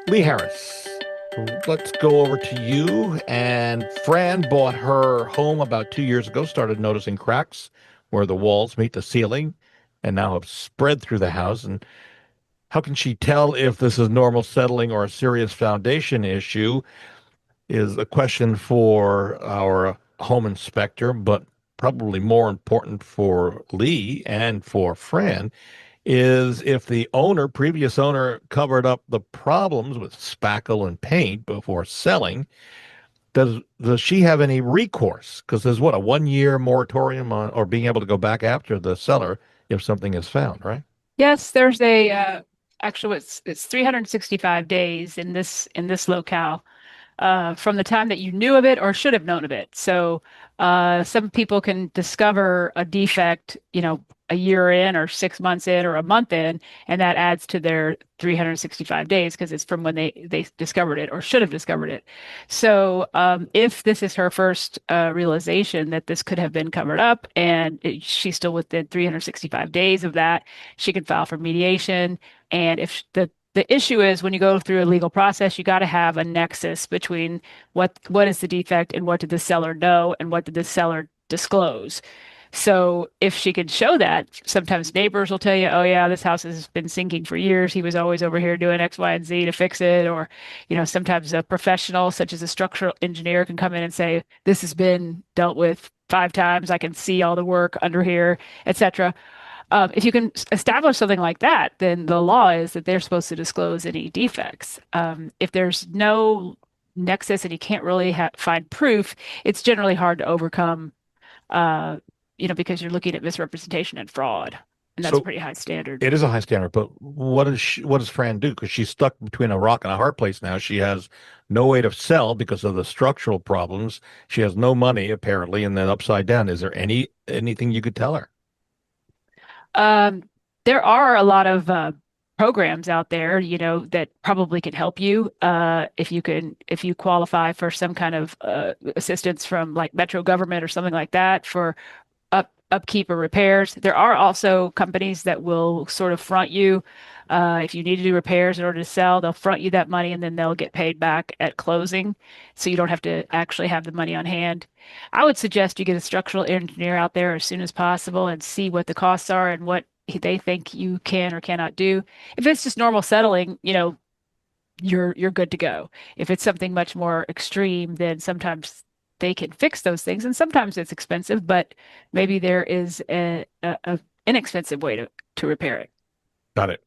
Lee Harris, let's go over to you. And Fran bought her home about 2 years ago, started noticing cracks where the walls meet the ceiling and now have spread through the house. And how can she tell if this is normal settling or a serious foundation issue is a question for our home inspector, but probably more important for Lee and for Fran is if the previous owner, covered up the problems with spackle and paint before selling, does she have any recourse? Because there's what, a 1 year moratorium on or being able to go back after the seller if something is found, right? Yes, there's a actually it's 365 days in this locale from the time that you knew of it or should have known of it. So some people can discover a defect, a year in or 6 months in or a month in, and that adds to their 365 days because it's from when they discovered it or should have discovered it. So if this is her first realization that this could have been covered up and she's still within 365 days of that, she can file for mediation. And if the issue is when you go through a legal process, you got to have a nexus between what is the defect and what did the seller know and what did the seller disclose. So if she can show that, sometimes neighbors will tell you, "Oh yeah, this house has been sinking for years. He was always over here doing X, Y, and Z to fix it." Or, sometimes a professional such as a structural engineer can come in and say, "This has been dealt with 5 times. I can see all the work under here, etc." If you can establish something like that, then the law is that they're supposed to disclose any defects. If there's no nexus and you can't really find proof, it's generally hard to overcome, uh, because you're looking at misrepresentation and fraud, and that's a So pretty high standard. it is a high standard, but what does Fran do? Because she's stuck between a rock and a hard place now. She has no way to sell because of the structural problems. She has no money apparently, and then upside down. Is there anything you could tell her? Um, there are a lot of programs out there, that probably can help you if you qualify for some kind of assistance from like Metro government or something like that for upkeep or repairs. There are also companies that will sort of front you if you need to do repairs in order to sell. They'll front you that money and then they'll get paid back at closing, so you don't have to actually have the money on hand. I would suggest you get a structural engineer out there as soon as possible and see what the costs are and what they think you can or cannot do. If it's just normal settling, you're good to go. If it's something much more extreme, then sometimes they can fix those things, and sometimes it's expensive, but maybe there is a inexpensive way to repair it. Got it.